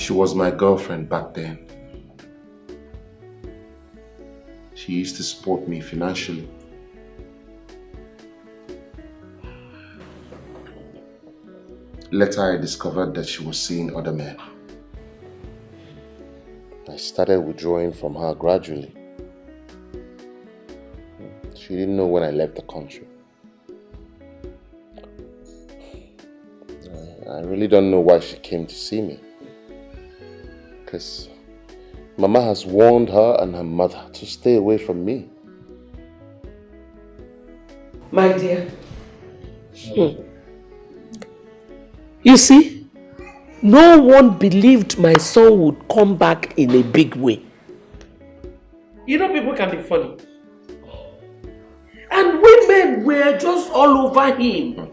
She was my girlfriend back then. She used to support me financially. Later, I discovered that she was seeing other men. I started withdrawing from her gradually. She didn't know when I left the country. I really don't know why she came to see me. Because Mama has warned her and her mother to stay away from me. My dear. You see, no one believed my son would come back in a big way. You know people can be funny. And women were just all over him.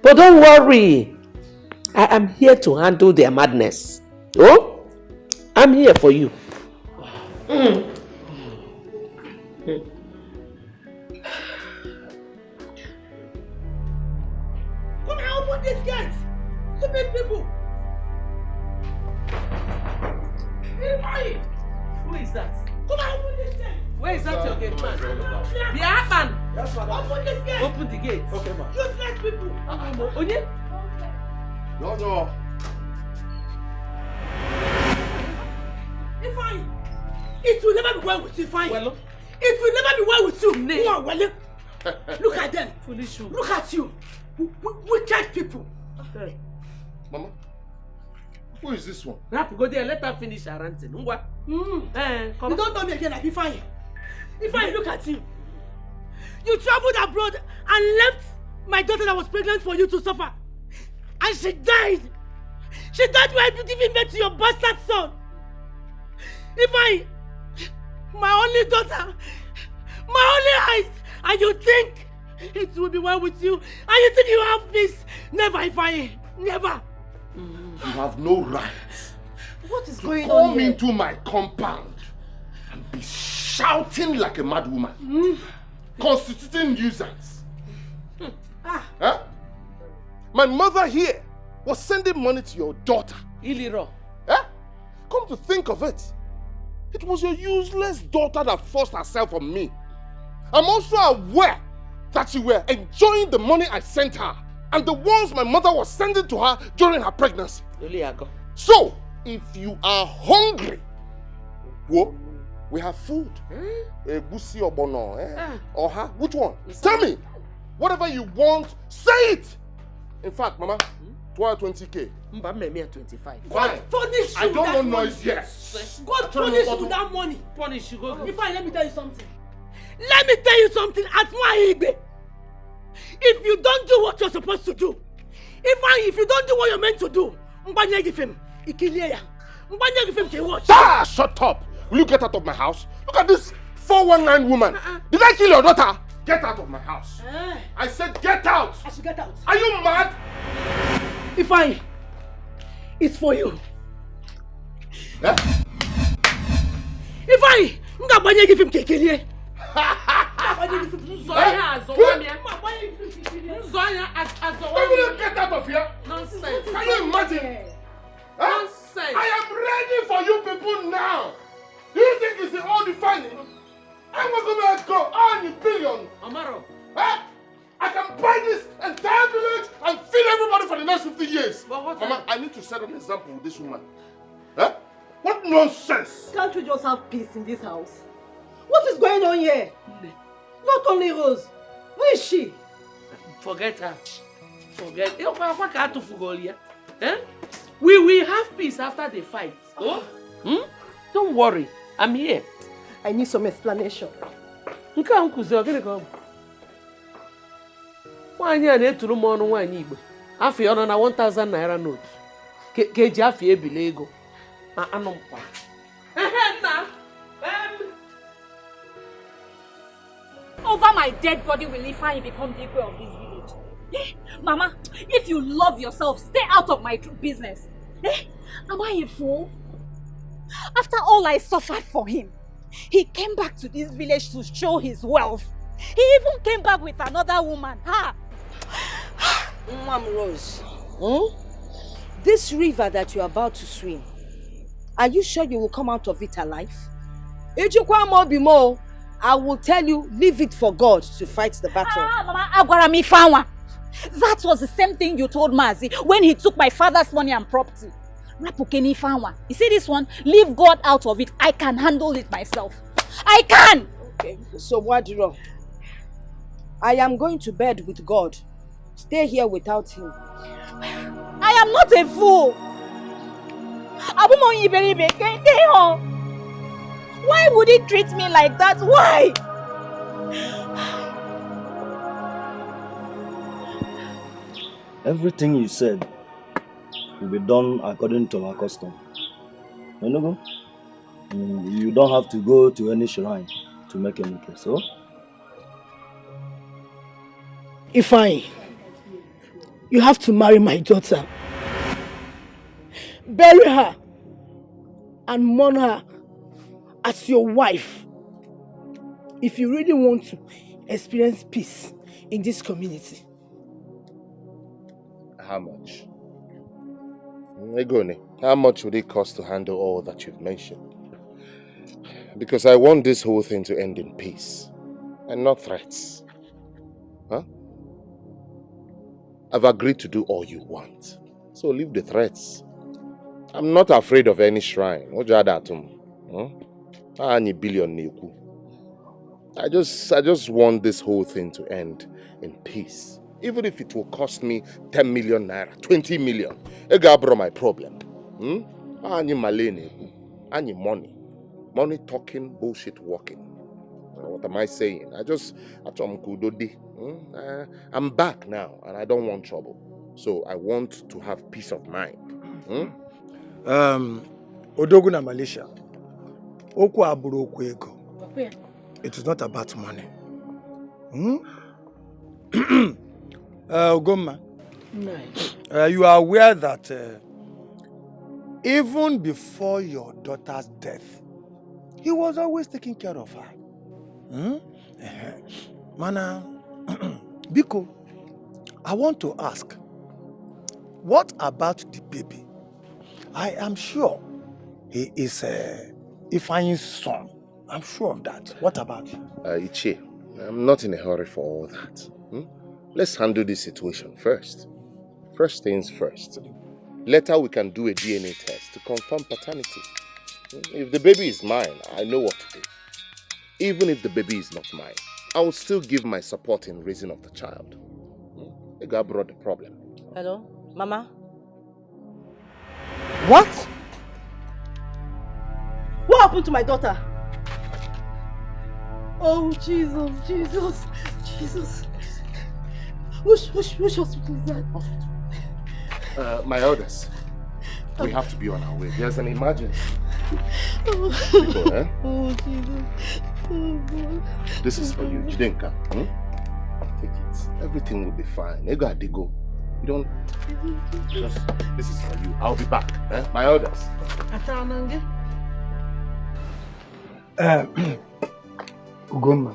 But don't worry. I am here to handle their madness. Oh? I'm here for you. Come on, open this gate! Stupid people! Who is that? Come on, open this gate! Where is that your gate, man? The man! Yes, open this gate! Open the gate. Okay, man. Useless people! Onye? No. Ifeanyi, it will never be well with you, Ifeanyi. Well, it will never be well with you. Nee. Come on, well, look at them. Foolish you. Look at you. Wicked people. Hey. Mama, who is this one? Rap, go there, let her finish her ranting. Come You on. don't know me again like Ifeanyi. Ifeanyi, look at you. You traveled abroad and left my daughter that was pregnant for you to suffer. And she died. She died while giving birth to your bastard son. Ifeanyi, my only daughter, my only eyes, and you think it will be well with you, and you think you have peace. Never, Ifeanyi, never. You have no right. What is going Come on here? into my compound and be shouting like a mad woman, constituting nuisance. Huh? My mother here was sending money to your daughter. Iliro. Huh? Come to think of it, it was your useless daughter that forced herself on me. I'm also aware that you were enjoying the money I sent her and the ones my mother was sending to her during her pregnancy. So, if you are hungry, well, we have food. Egusi or bono, or her, which one? Tell me. Whatever you want, say it. In fact, Mama, 20K. Mbameme 25. Fine. Punish you. I don't want noise here. God punish you with that money. Punish you, go. Ifeanyi, let me tell you something. Let me tell you something. At my Igbe, if you don't do what you're supposed to do, if you don't do what you're meant to do, Mbanya give him. Ikiliya. Mbanya give him to watch. Ah, shut up. Will you get out of my house? Look at this 419 woman. Did I kill your daughter? Get out of my house. I said get out. I should get out. Are you mad? Ifeanyi, it's for you. Eh? Ifeanyi, Mbanya give him Kekeliye. Get out of here. Nonsense. Can you imagine? Nonsense. I am ready for you people now. Do you think it's all defining? I'm not going to go on a billion. Amaro. I can buy this entire village and feed everybody for the next 50 years. But what? Mama, I need to set an example with this woman. What nonsense? Can't we just have peace in this house? What is going on here? Not only Rose. Where is she? Forget her. Forget. We will have peace after the fight. Oh? Don't worry. I'm here. I need some explanation. Why are they to room on one Igbo? After you're on a 1,000 naira note. Keji after Bilego. Over my dead body will Ifeanyi become the equal of this village. Mama, if you love yourself, stay out of my business. Am I a fool? After all I suffered for him, he came back to this village to show his wealth. He even came back with another woman. Mom Rose, This river that you're about to swim, are you sure you will come out of it alive? I will tell you, leave it for God to fight the battle. Mama, that was the same thing you told Mazi when he took my father's money and property. You see this one? Leave God out of it. I can handle it myself. I can! Okay, so what wrong? I am going to bed with God. Stay here without him. I am not a fool. Why would he treat me like that? Why? Everything you said will be done according to our custom. You don't have to go to any shrine to make any case, so? You have to marry my daughter. Bury her and mourn her as your wife. If you really want to experience peace in this community. How much? Egone, how much would it cost to handle all that you've mentioned? Because I want this whole thing to end in peace and not threats. Huh? I've agreed to do all you want. So leave the threats. I'm not afraid of any shrine. I just want this whole thing to end in peace. Even if it will cost me 10 million naira, 20 million. I got my problem. Any money. Money talking, bullshit walking. What am I saying? I'm back now and I don't want trouble. So I want to have peace of mind. Odoguna Malaysia. Oku aburu oku ego. It is not about money. Ogoma. You are aware that even before your daughter's death, he was always taking care of her. Mana, Biko, I want to ask, what about the baby? I am sure he is Ifeanyi's son. I'm sure of that. What about him? Ichie, I'm not in a hurry for all that. Let's handle this situation first. First things first. Later we can do a DNA test to confirm paternity. If the baby is mine, I know what to do. Even if the baby is not mine, I will still give my support in raising of the child. The guy brought the problem. Hello, Mama? What? What happened to my daughter? Oh, Jesus. Which hospital is that? My elders, we have to be on our way. There's an emergency. Oh, People, oh Jesus. Oh, God. This is for you, Jidenka. Take it. Everything will be fine. You got to go. You don't... This is for you. I'll be back. My elders. Ugoma.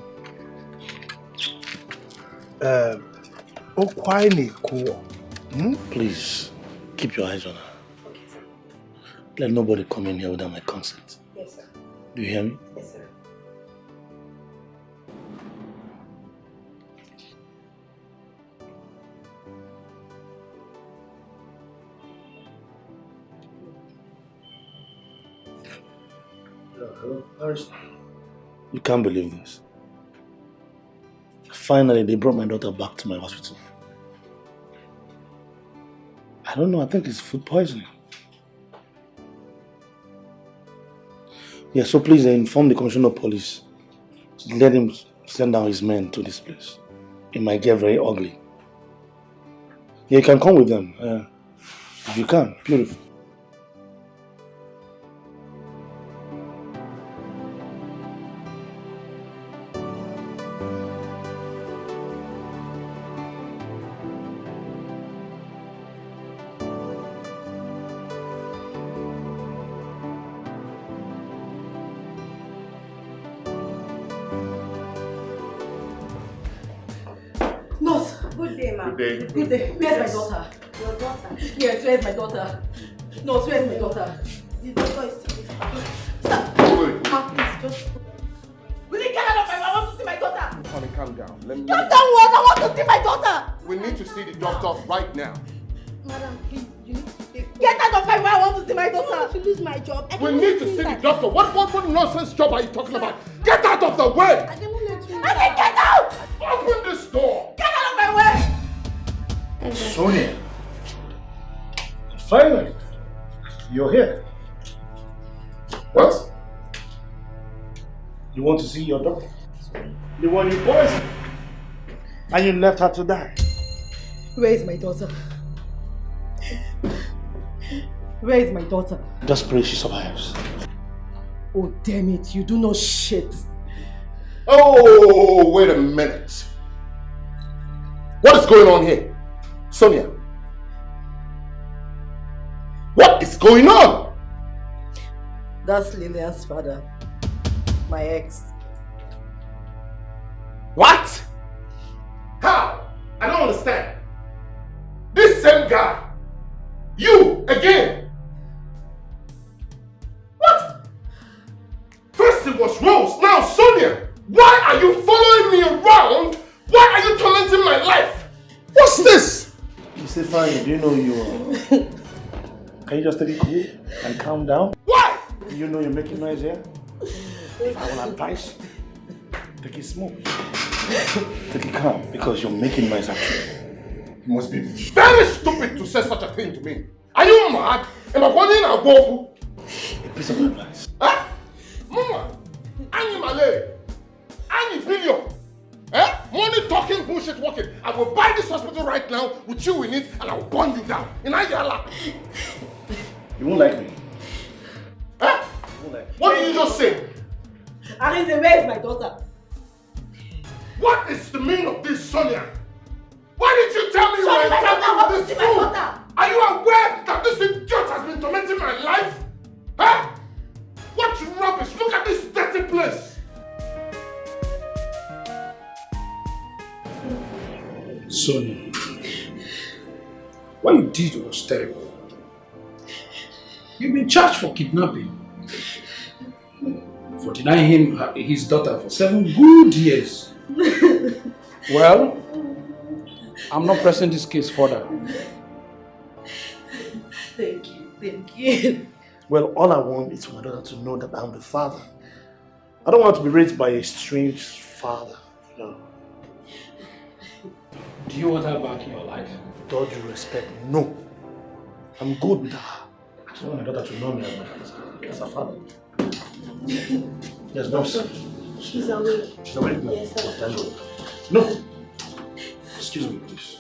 Please, keep your eyes on her. Let nobody come in here without my consent. Yes, sir. Do you hear me? Yes, sir. You can't believe this. Finally, they brought my daughter back to my hospital. I don't know, I think it's food poisoning. Yeah, so please inform the commissioner of police. Let him send down his men to this place. It might get very ugly. Yeah, you can come with them. If you can, beautiful. Nurse, Nurse. Good day, ma'am. Good day. Good day. Where's my daughter? Your daughter. Yes, where's my daughter? Nurse, where's my daughter? The doctor is still. Wait. Ma, please, just... Will you get out of my room? I want to see my daughter. Honey, calm down. Let me... Calm down what? I want to see my daughter. We need to see the doctor right now. Madam, please, you need to take. Get out of my room. I want to see my I don't want daughter. to lose my job. I We cannot need to do see the that. doctor. What nonsense job are you talking about? Get out of the way! I cannot let you. I said get out! Open this door! Get out of my way! Sonia. Finally. You're here. What? You want to see your daughter? The one you poisoned. And you left her to die. Where is my daughter? Where is my daughter? Just pray she survives. Oh, damn it. You do know shit. Oh, wait a minute. What is going on here? Sonia. What is going on? That's Lillian's father. My ex. What? How? I don't understand. This same guy. You again. What? First it was Rose, now Sonia. Why are you following me around? Why are you tormenting my life? What's this? Stefan, do you know you are? Can you just take it cool and calm down? Why? Do you know you're making noise here? If I will advise, take it smooth. Take it calm, because you're making noise actually. You must be very stupid to say such a thing to me. Are you mad? Am I calling a bobo? A piece of advice. Huh? Mama, Annie Malay, Annie Billion. Eh? Money talking, bullshit walking. I will buy this hospital right now with you in it and I will burn you down. In Ayala. You won't like me. Huh? You won't like me. What did you just say? Arinze, where is my daughter? What is the meaning of this, Sonia? Why did you tell me you were Sorry, my daughter, I want intending to with see this my fool? daughter. Are you aware that this idiot has been tormenting my life? Huh? What rubbish! Look at this dirty place! Sonia, what you did was terrible. You've been charged for kidnapping, for denying him his daughter for 7 good years. Well, I'm not pressing this case further. Thank you. Well, all I want is for my daughter to know that I'm the father. I don't want to be raised by a strange father. No. Do you want her back in your life? With all due respect, no. I'm good with her. I just want my daughter to know me as a father. Yes, no, sir. She's awake. She's awake now? Yes, sir. Thank God. No. Excuse me, please.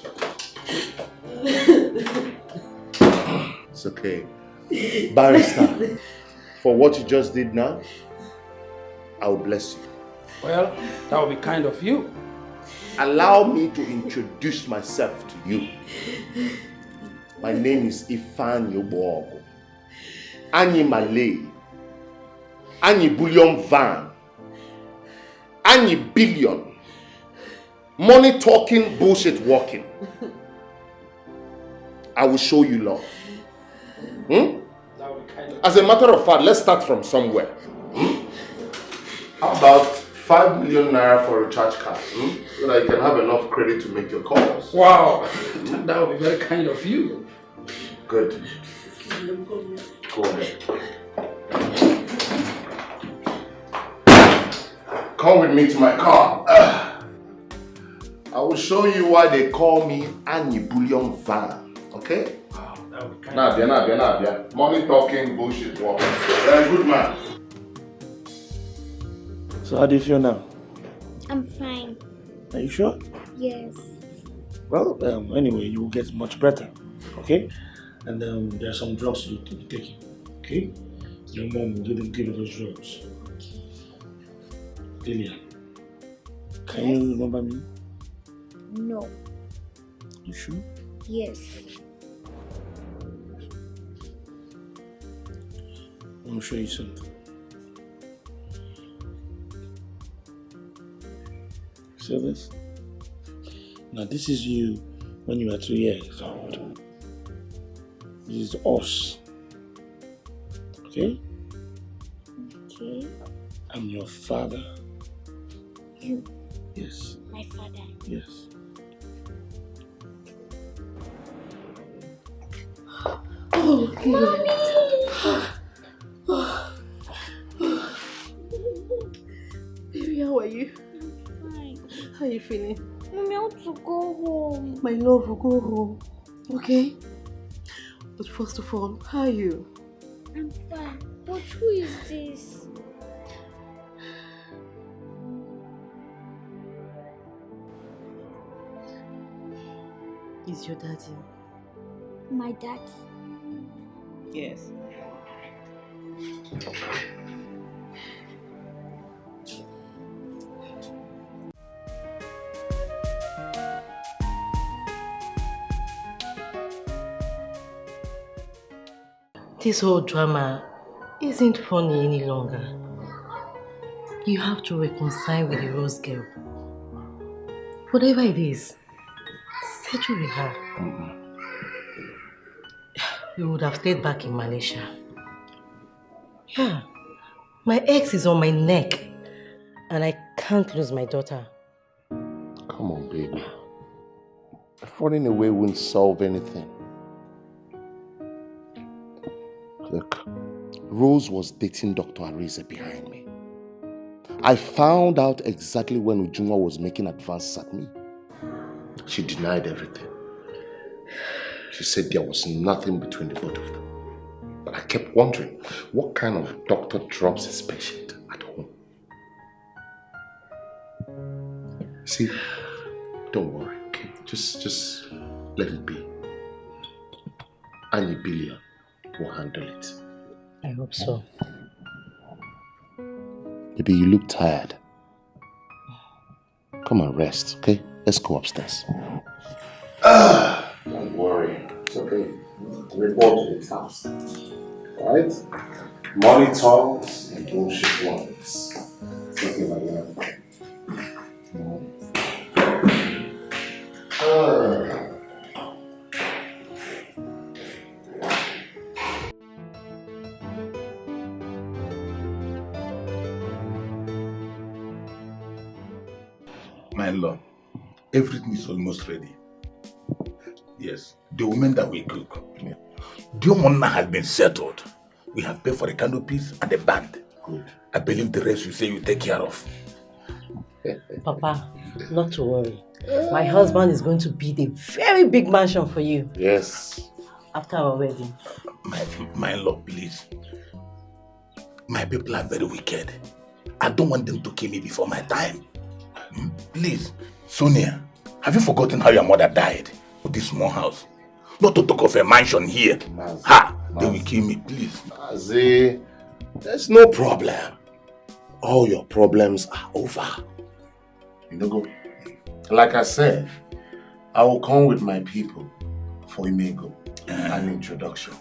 It's okay. Barrister, for what you just did now, I will bless you. Well, that would be kind of you. Allow me to introduce myself to you. My name is Ifan Yobogo. Annie Malay. Annie Bullion Van. Annie Billion. Money talking, bullshit walking. I will show you love. As a matter of fact, let's start from somewhere. How about 5 million naira for a recharge card, so that you can have enough credit to make your calls? Wow, that would be very kind of you. Good. Go ahead. Come with me to my car. I will show you why they call me Annie Bullion Van. Okay? Wow, that would be kind Nabia. Money talking, bullshit walking. Very good man. So how do you feel now? I'm fine. Are you sure? Yes. Well, anyway, you will get much better. Okay? And there are some drugs you need to be taking. Okay? Your mom will give you those drugs. Lillian, can you remember me? No. You sure? Yes. Let me show you something. See this? Now this is you when you were 2 years old. This is us. Okay? Okay. I'm your father. You. Yes. My father. Yes. Oh, Mommy! Baby, how are you? I'm fine. How are you feeling? Mommy, I want to go home. My love will go home. Okay? But first of all, how are you? I'm fine. But who is this? Is your daddy? My daddy. Yes. This whole drama isn't funny any longer. You have to reconcile with the Rose girl. Whatever it is, settle with her. We would have stayed back in Malaysia. Yeah, my ex is on my neck and I can't lose my daughter. Come on, baby. Running away won't solve anything. Look, Rose was dating Dr. Arize behind me. I found out exactly when Ujunwa was making advances at me. She denied everything. She said there was nothing between the both of them. But I kept wondering, what kind of doctor drops his patient at home? See, don't worry, okay? Just let it be. Annie Billion will handle it. I hope so. Baby, you look tired. Come and rest, okay? Let's go upstairs. Don't worry. It's okay. Report to the task. Alright? Money talks and bullshit ones. It's okay, my love. My love, everything is almost ready. Yes, the women that we cook. Yeah. The money has been settled. We have paid for the canopies and the band. Good. I believe the rest you say you take care of. Papa, not to worry. My husband is going to build a very big mansion for you. Yes. After our wedding. My love, please. My people are very wicked. I don't want them to kill me before my time. Please. Sonia, have you forgotten how your mother died with this small house? Not to talk of a mansion here. They will kill me, please. Mazi, there's no problem. All your problems are over. You know, go. Like I said, I will come with my people for Imego, an introduction.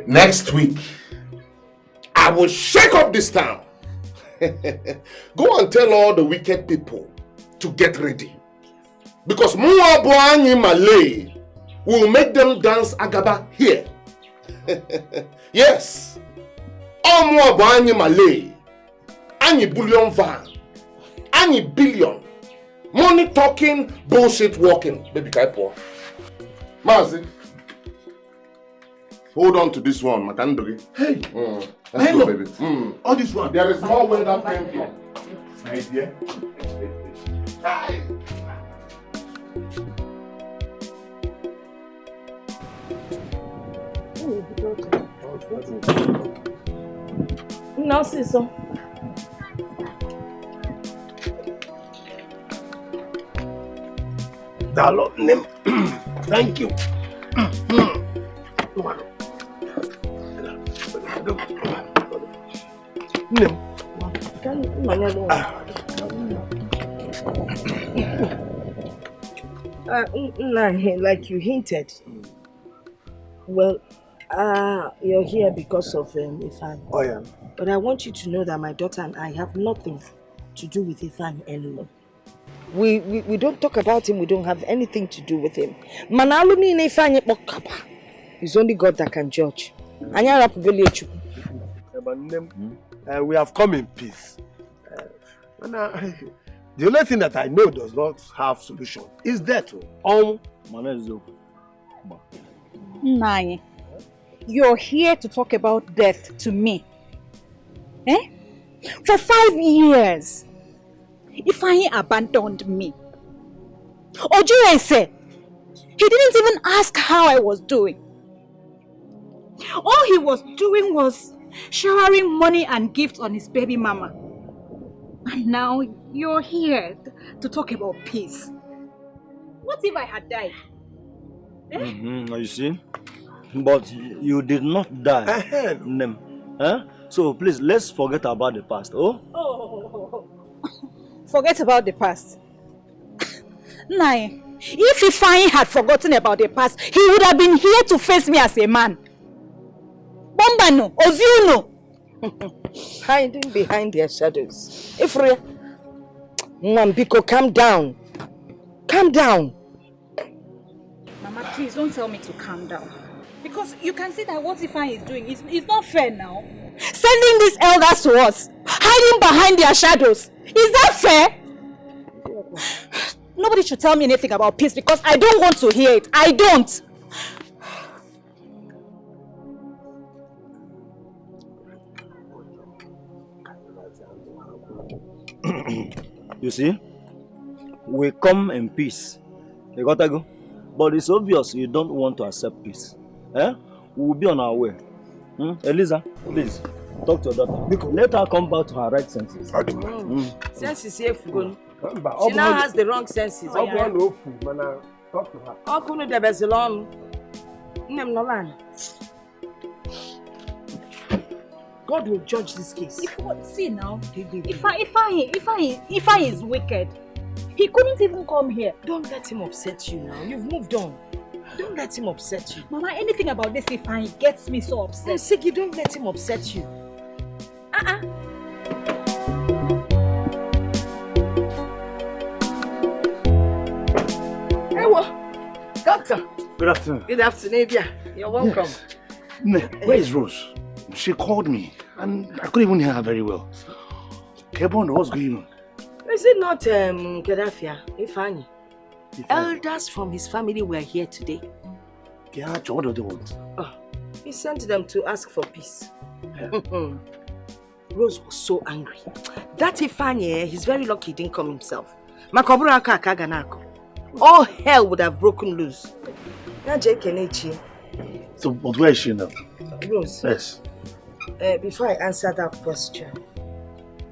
Next week, I will shake up this town. Go and tell all the wicked people to get ready. Because Muabuani Malay will make them dance Agaba here. Yes. All Muabuani Malay. Any bullion van. Any billion. Money talking, bullshit walking. Baby Kaipo. Mazi. Hold on to this one, Makandogi. Hey. Let's go, baby. All this one. There is more where that came from. My dear. No, sister. Dalo, name. Thank you. Like you hinted. Well, you're here because of Ifan. Oh yeah. But I want you to know that my daughter and I have nothing to do with Ifan anymore. We don't talk about him, we don't have anything to do with him. Manaluni Ifeanyi Kpokapa. It's only God that can judge. We have come in peace. The only thing that I know does not have solution is death. Nai, you're here to talk about death to me. Eh? For 5 years, Ifeanyi abandoned me. Ojure said, he didn't even ask how I was doing. All he was doing was showering money and gifts on his baby mama. And now you're here to talk about peace. What if I had died? Eh? You see? But you did not die. So please, let's forget about the past. Oh? Forget about the past. Nai, if Ifeanyi had forgotten about the past, he would have been here to face me as a man. Bombano, Oziuno. Hiding behind their shadows. Ifre, Mwambiko, calm down. Calm down. Mama, please don't tell me to calm down. Because you can see that what Ifeanyi is doing is not fair now. Sending these elders to us, hiding behind their shadows. Is that fair? Nobody should tell me anything about peace because I don't want to hear it. I don't. You see, we come in peace. You gotta go. But it's obvious you don't want to accept peace. We'll be on our way. Eliza, please, talk to your daughter. Let her come back to her right senses. Senses here, Fugon. She now has the wrong senses. Talk to her. God will judge this case. See now, Ifeanyi is wicked. He couldn't even come here. Don't let him upset you now. You've moved on. Don't let him upset you. Mama, anything about this Ifeanyi gets me so upset. Siki, don't let him upset you. Doctor. Good afternoon. Good afternoon, Bia. You're welcome. Yes. Where is Rose? She called me and I couldn't even hear her very well. Kebon, what's going on? Is it not Kedafia, Ifeanyi? Elders from his family were here today. Yeah, what do they want? He sent them to ask for peace. Rose was so angry. That Ifeanyi, he's very lucky he didn't come himself. All hell would have broken loose. So, but where is she now? Rose. Yes. Before I answer that question,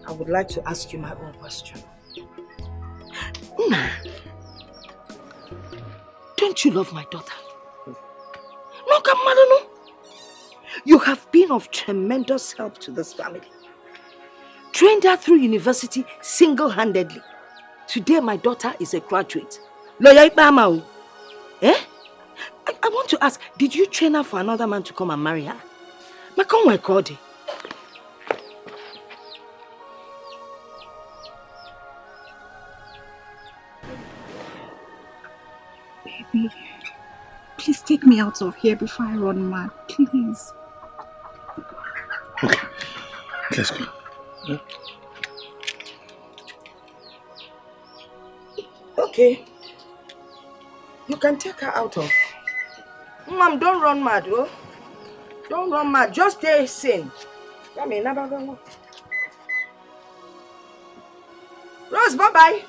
I would like to ask you my own question. Don't you love my daughter? No, Kamalano. You have been of tremendous help to this family. Trained her through university single-handedly. Today, my daughter is a graduate. I want to ask, did you train her for another man to come and marry her? Baby, please take me out of here before I run mad, please. Okay, let's go. Yeah. Okay. You can take her out of. Mom, don't run mad, oh? Don't run mad. Just stay sane. Rose, bye-bye.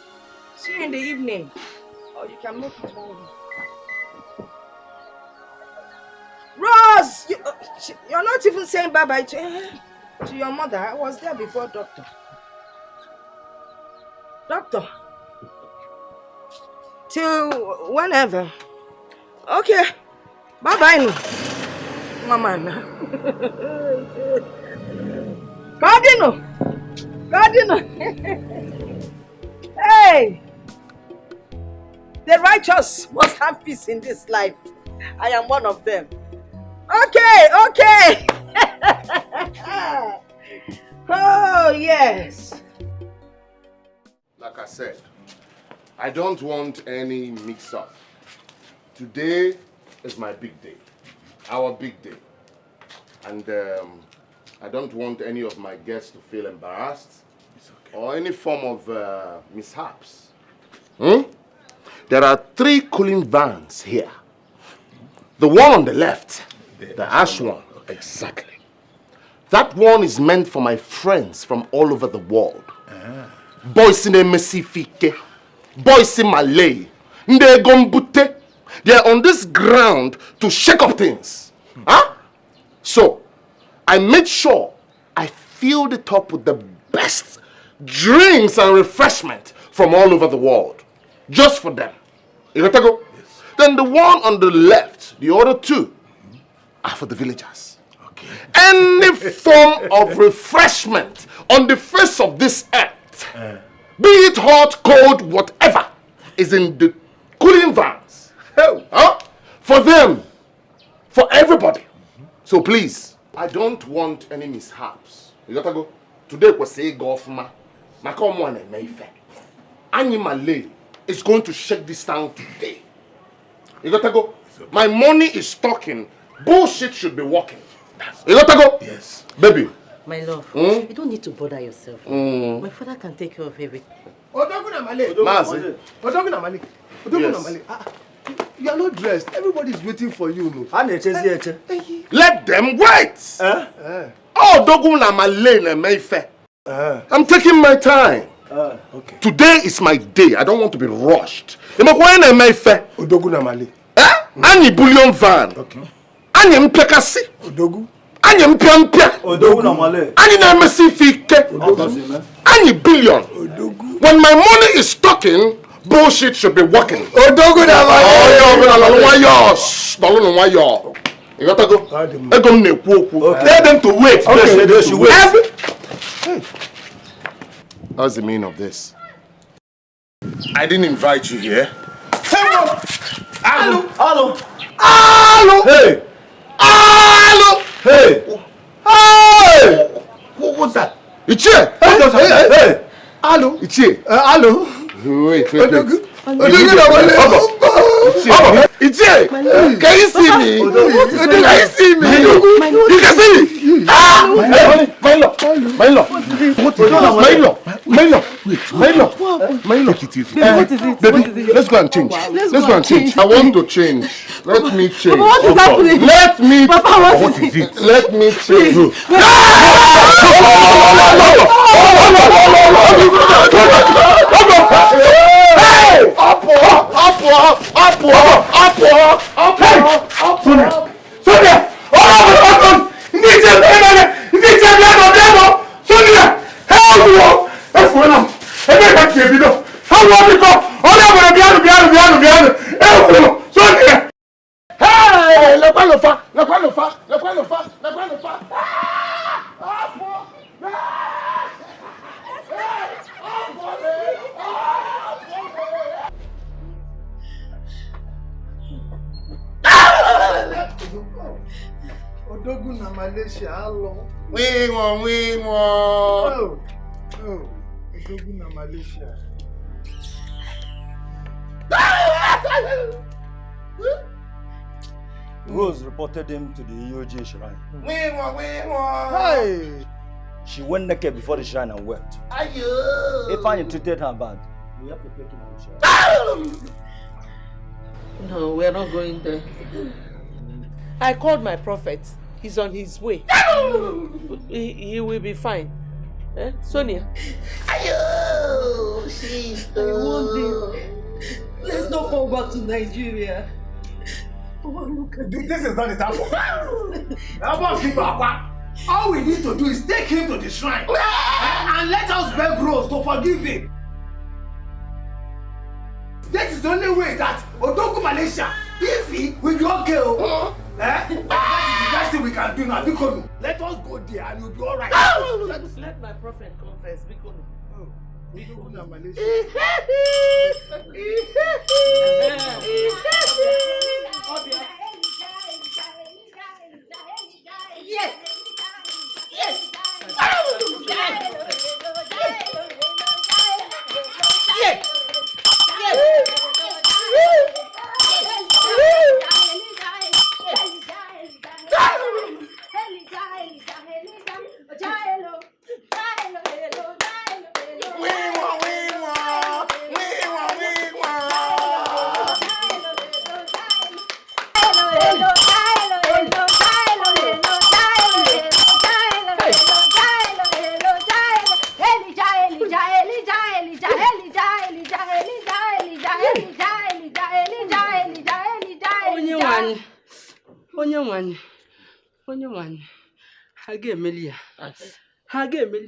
See you in the evening. Or you can make it morning. Rose! You're not even saying bye-bye to your mother. I was there before, doctor. Doctor. Till whenever. Okay. Bye-bye. Mama. Cardinal. Hey. The righteous must have peace in this life. I am one of them. Okay. Oh, yes. Like I said, I don't want any mix-up. Today is my big day. Our big day. And I don't want any of my guests to feel embarrassed or any form of mishaps. There are 3 cooling vans here. The one on the left, the ash one, exactly. That one is meant for my friends from all over the world. Boys in Mesifike, boys in Malay, Ndegombute. They are on this ground to shake up things. So, I made sure I filled it up with the best drinks and refreshment from all over the world. Just for them. You got to go? Yes. Then the one on the left, the other 2, are for the villagers. Okay. Any form of refreshment on the face of this earth, be it hot, cold, whatever, is in the cooling vans. For them. For everybody. So please, I don't want any mishaps. You got to go? Today was say golf ma. Come on and Mayfair. Malay is going to shake this town today. You got to go? My money is talking. Bullshit should be working. You got to go? Yes. Baby. My love, you don't need to bother yourself. My father can take care of everything. You are not dressed. Everybody is waiting for you. No? Let them wait. Oh, Doguna Malay and Mayfair. I'm taking my time. Okay. Today is my day. I don't want to be rushed. Mayfair. Odoguna Malay. Any bullion van. Okay. Any mpekasi. Odogu. Any mpiampia. Odoguna Malay. Any namesifike. Any billion. Odogu. When my money is talking, bullshit should be working. Odoguna Malay. You gotta go. Tell them to wait. Okay, they should wait. What's the meaning of this? I didn't invite you here. Hello. Hey! Hello! Hey! What's that? Ichie! Hey! Hello. Ichie! Hello. Wait. Odogu. Ichie! Can you see me? Can you see me? You can see me? My love. What is it? Baby, let's go and change. I want to change. Let me change. Papa, what is happening? Let me. Papa, what is it? Let me change. Odogu na Malaysia, how long? We won. Oh, Odogu na Malaysia. Rose reported him to the EOG shrine. We won. Hey! She went naked before the shrine and wept. If I treated her bad, we have to take him to the shrine. No, we're not going there. I called my prophet. He's on his way. He will be fine. Sonia? Let's not go back to Nigeria. This is not the time for all we need to do is take him to the shrine and let us beg Rose to forgive him. That is the only way that Odogu Malaysia, if he will be okay. That is the best thing we can do now. Bikonu, let us go there and you'll be alright. Let my prophet confess. Bikonu. Odogu na Malaysia. Yes.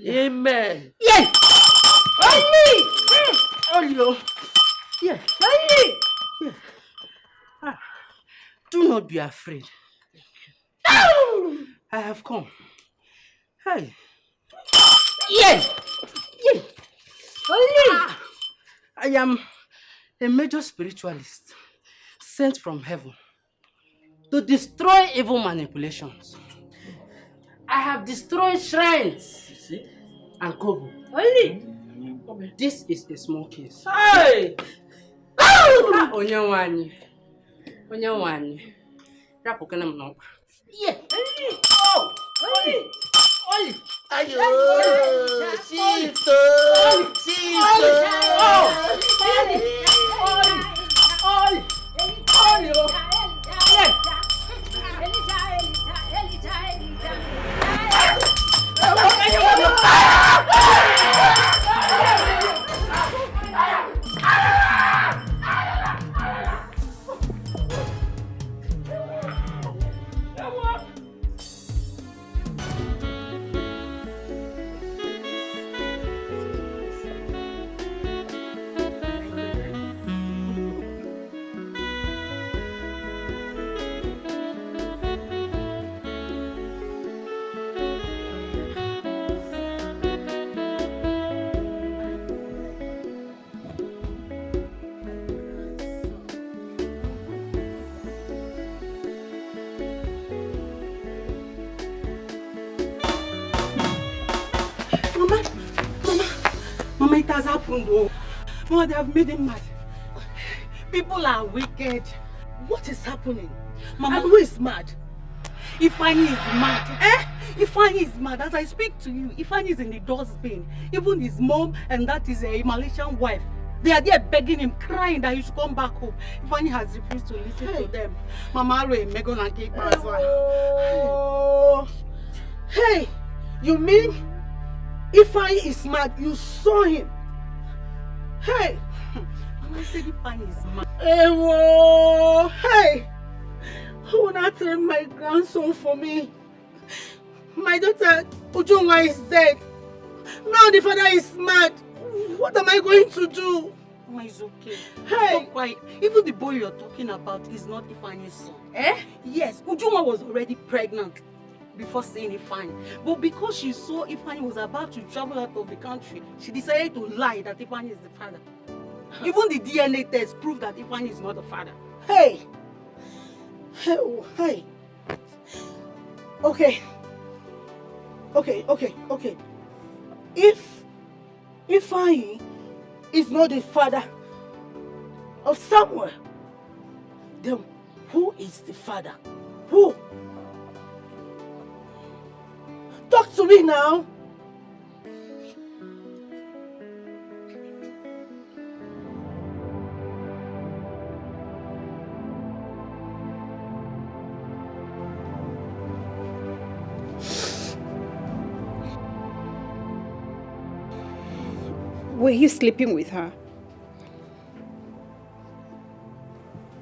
Amen. Yeah. Olio. Yeah. Yeah. Ah. Do not be afraid. I have come. Hey. Yeah. Yeah. I am a major spiritualist sent from heaven to destroy evil manipulations. I have destroyed shrines, you see, and coven. This is a small case. Hey! Onyewani. Rapokana mnok. Yeah. Oh! Oli! Ayo! Sito! Mama, it has happened, oh. Mama, they have made him mad. People are wicked. What is happening? Mama, and who is mad? Ifeanyi is mad. Ifeanyi is mad. As I speak to you, Ifeanyi is in the dustbin. Even his mom and that is a Malaysian wife. They are there begging him, crying that he should come back home. Ifeanyi has refused to listen to them. Mama, Megan and Kate as well. Hey, you mean Ifeanyi is mad? You saw him? Hey! Mama said Ifeanyi is mad. Hey! Who will not take my grandson for me? My daughter Ujunwa is dead. Now the father is mad. What am I going to do? Mama, it's okay. Hey! Stop quiet. Even the boy you're talking about is not Ifeanyi's son. Yes, Ujunwa was already pregnant before seeing Ifeanyi. But because she saw Ifeanyi was about to travel out of the country, she decided to lie that Ifeanyi is the father. Even the DNA test proved that Ifeanyi is not the father. Hey! Hey! Okay. If Ifeanyi is not the father of Samuel, then who is the father? Who? Talk to me now. Were you sleeping with her?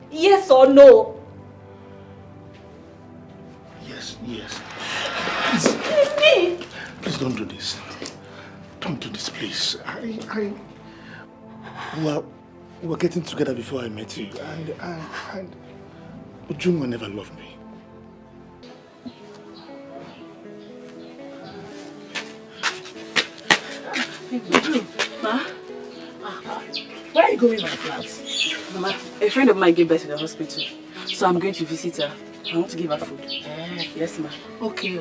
Yes or no? Yes. Please don't do this. Don't do this, please. We were getting together before I met you, and Ujunwa never loved me. Ma? Where are you going, my flowers? Mama, a friend of mine gave birth to the hospital, so I'm going to visit her. I want to give her food. Yes, ma. Okay,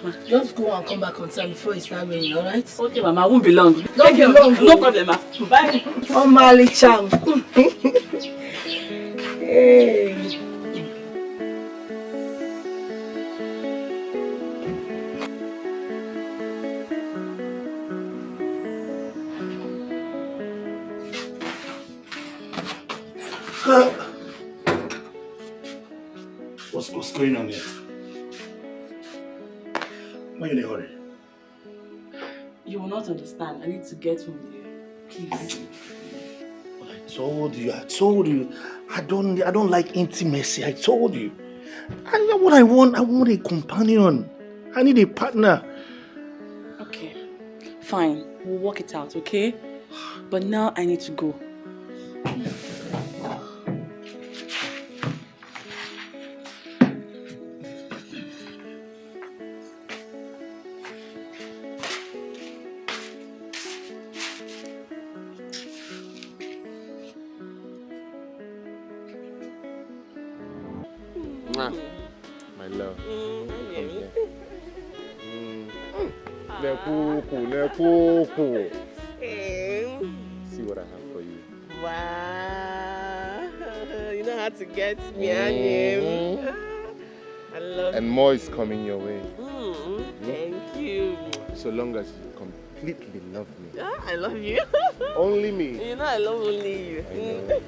ma. Just go and come back on time before it starts raining, alright? Okay, Mama, I won't be long. Don't be long. No problem, ma. Bye. Oh, Mali Chang. Hey. What's going on here? Why are you in a hurry? You will not understand. I need to get home there. Please. But I told you. I don't like intimacy. I told you. I know what I want. I want a companion. I need a partner. Okay. Fine. We'll work it out, okay? But now I need to go. My love. See what I have for you. Wow. You know how to get me and him. I love you. And more is coming your way. Thank you. So long as you completely love me. I love you. Only me. You know I love only you. I know.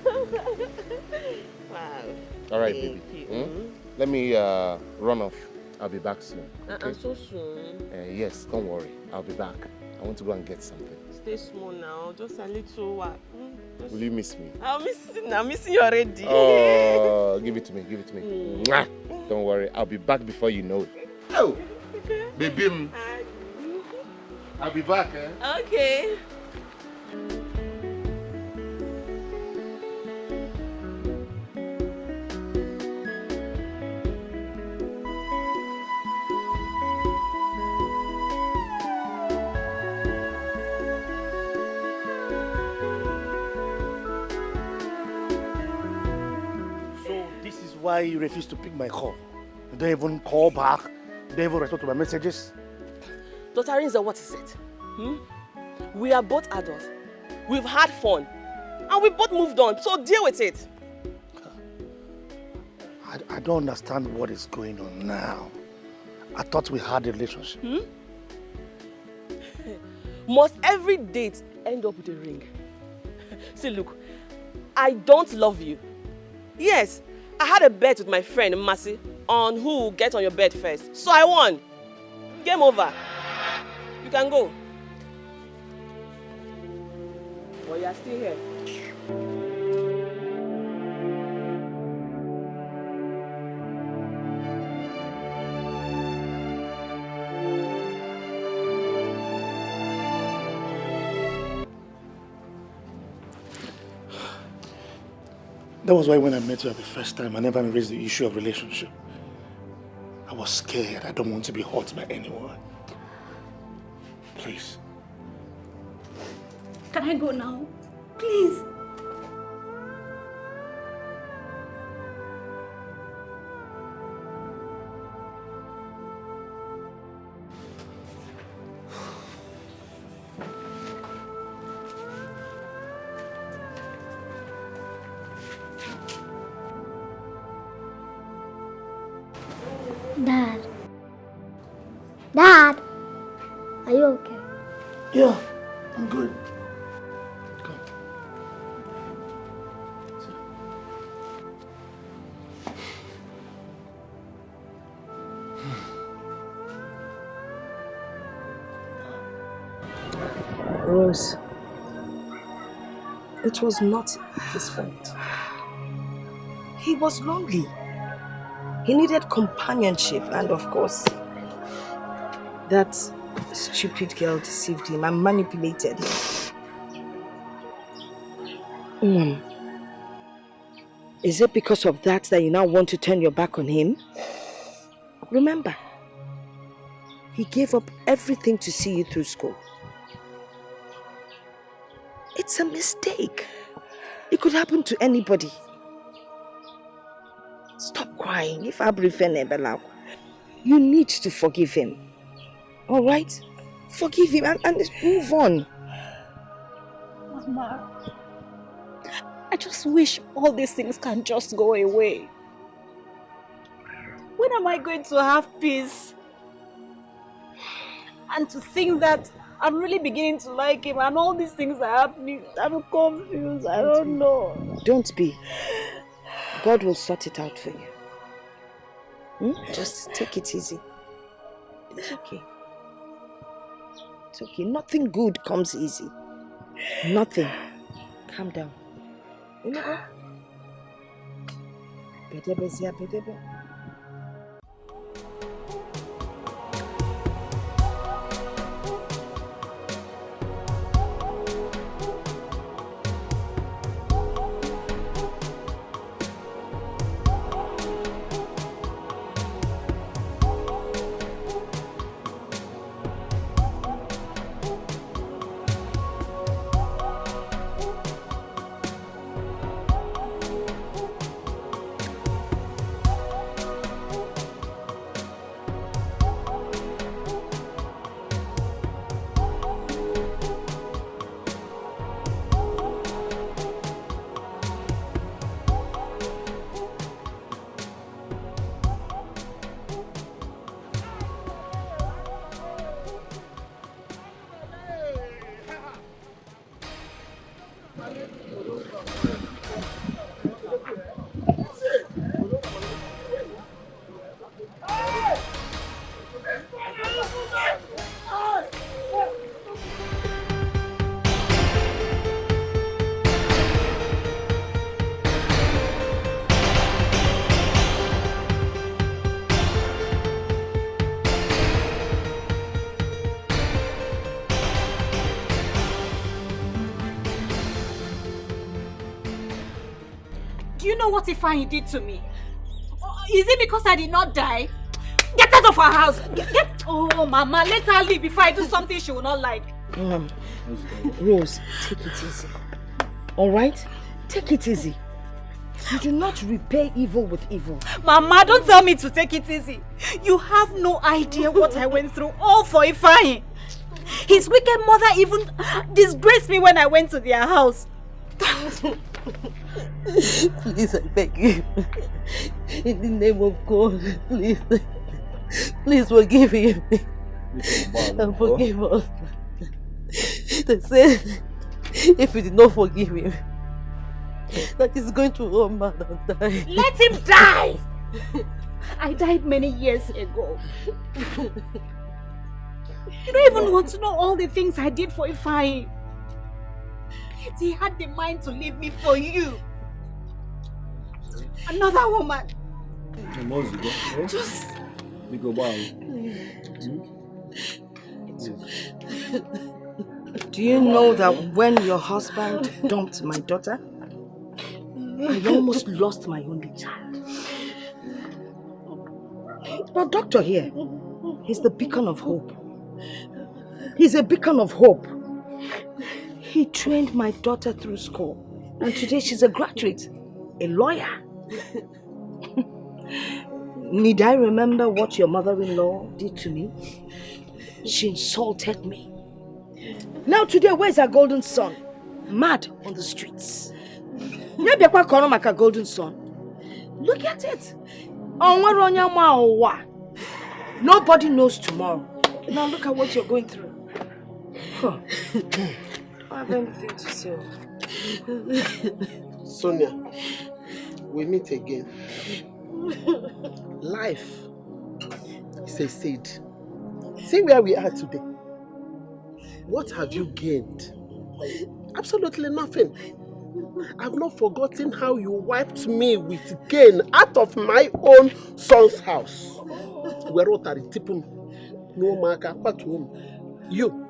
Wow. All right, Thank baby. you. Let me run off. I'll be back soon. Okay? So soon. Yes, don't worry. I'll be back. I want to go and get something. Stay small now. Just a little while. Will you miss me? I'm missing you already. Oh, give it to me. Give it to me. Mwah. Don't worry. I'll be back before you know it. Oh, baby. I'll be back. Okay. Why you refuse to pick my call? You don't even call back. You don't even respond to my messages. Dr. Rinza, what is it? We are both adults. We've had fun. And we both moved on. So deal with it. I don't understand what is going on now. I thought we had a relationship. Must every date end up with a ring? See, look, I don't love you. Yes, I had a bet with my friend Mercy on who will get on your bed first. So I won. Game over. You can go. But you are still here. That was why when I met you the first time, I never raised the issue of relationship. I was scared. I don't want to be hurt by anyone. Please. Can I go now? Please. Dad, are you okay? Yeah, I'm good. Come. Rose, it was not his fault. He was lonely. He needed companionship, and of course, that stupid girl deceived him and manipulated him. Is it because of that you now want to turn your back on him? Remember, he gave up everything to see you through school. It's a mistake. It could happen to anybody. Stop crying. If you need to forgive him. All right? Forgive him and move on. Mama, I just wish all these things can just go away. When am I going to have peace? And to think that I'm really beginning to like him and all these things are happening. I'm confused. I don't know. Don't be. God will sort it out for you. Just take it easy. It's okay. It's okay. Nothing good comes easy. Nothing. Calm down. You know what? Bedebe. Do you know what Ifeanyi did to me? Is it because I did not die? Get out of our house! Get. Oh, Mama, let her leave before I do something she will not like. Rose, take it easy. Alright? Take it easy. You do not repay evil with evil. Mama, don't tell me to take it easy. You have no idea what I went through, all for Ifeanyi. His wicked mother even disgraced me when I went to their house. Please, I beg you. In the name of God, please. Please forgive him. And forgive us. They said, if we did not forgive him, that he's going to run mad and die. Let him die! I died many years ago. You don't even want to know all the things I did for Ifeanyi. Yet he had the mind to leave me for you. Another woman. Just... Do you know that when your husband dumped my daughter, I almost lost my only child? But doctor here, he's the beacon of hope. He's a beacon of hope. He trained my daughter through school, and today she's a graduate, a lawyer. Need I remember what your mother-in-law did to me? She insulted me. Now today, where's our golden son? Mad on the streets. Maybe golden son. Look at it. Nobody knows tomorrow. Now look at what you're going through. Huh. I have anything to say. Sonia, we meet again. Life is a seed. See where we are today. What have you gained? Absolutely nothing. I've not forgotten how you wiped me with gain out of my own son's house. You,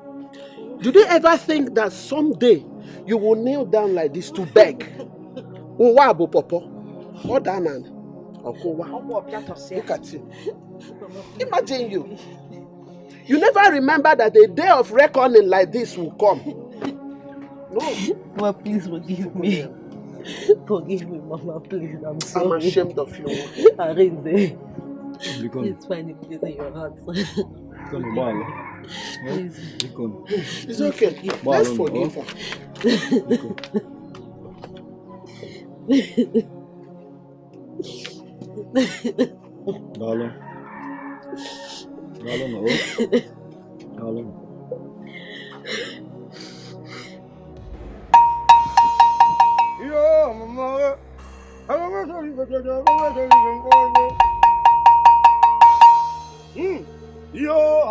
did you ever think that someday you will kneel down like this to beg? Look at you. Imagine you. You never remember that a day of reckoning like this will come. No. Mama, please forgive me. Forgive me, Mama, please. I'm sorry. I'm ashamed of you. Arinze. It's fine if it is in your heart. Please. It's okay. Let's forgive her. Darling. Darling, oh. Darling.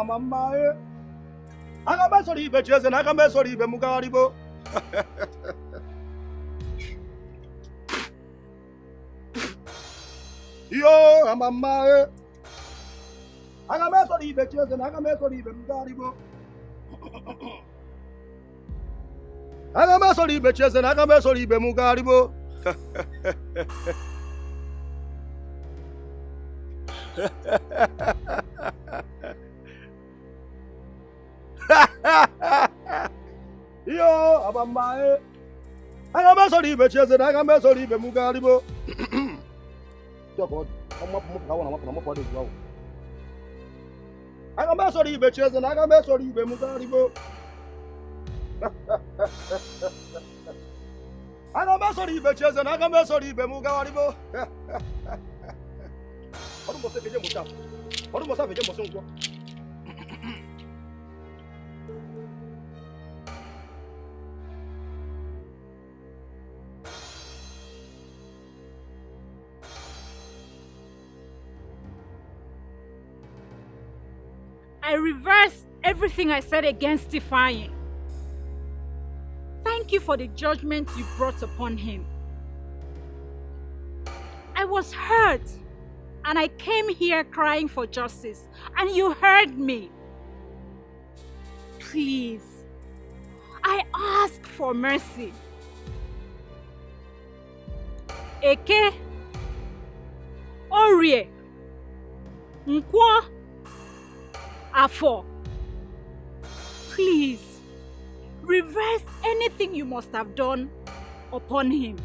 mama. Agame sorry ibe cheze na agame sorry ibe mugaribo. Yo, mama. Agame sorry ibe cheze na agame sorry ibe mugaribo. Agame sorry ibe cheze na agame sorry ibe mugaribo. Yo, abambae. Agame sorry ibe cheze na agame sorry ibe mugaribo. God, agame sorry ibe cheze na agame sorry ibe mugaribo. Agame sorry ibe cheze na agame sorry ibe mugaribo. I reversed everything I said against Ifeanyi. Thank you for the judgment you brought upon him. I was hurt, and I came here crying for justice, and you heard me. Please, I ask for mercy. Eke, Orie, Nkwo, Afo. Please, reverse anything you must have done upon him.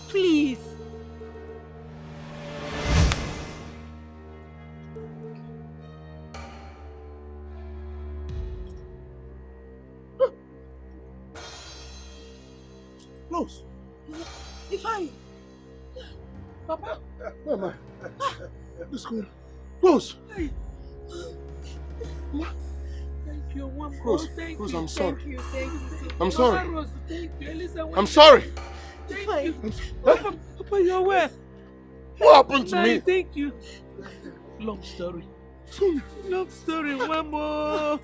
Please. Close. Ifeanyi. Papa. Where am I? Let's go. Close. Hey. Thank you, one more. Rose, Thank Rose, you. I'm sorry. Thank you. Thank you. I'm sorry. Mama Rose, thank you. Elisa, I'm sorry. Thank you. Papa, you're where? What happened to me? Thank you. Long story. Long story. One more.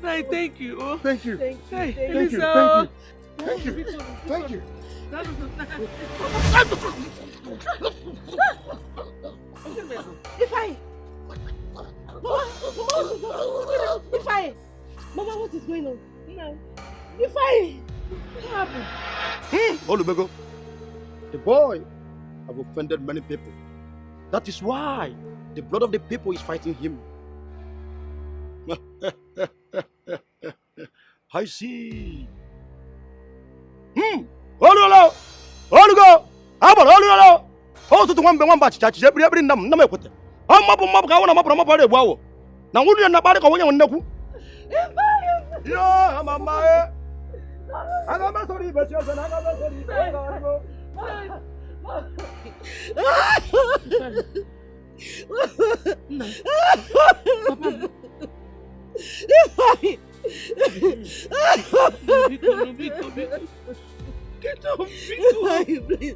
Nai, thank you. Oh. Thank you. Thank you. Thank you. Elisa. Thank you. Thank you. Ifeanyi. Mama, Ifeanyi. Mama, what is going on? Ifeanyi. What happened? Olubego, the boy have offended many people. That is why the blood of the people is fighting him. I see. Olugo, Olugo, Abo, Olugo. Oh, to one batch, every number. I'm up on my power, I'm up on my body. Wow. Now, would you not buy the one on Naku? Yeah, I'm a man. I got my sorry, but you're not Get up, please.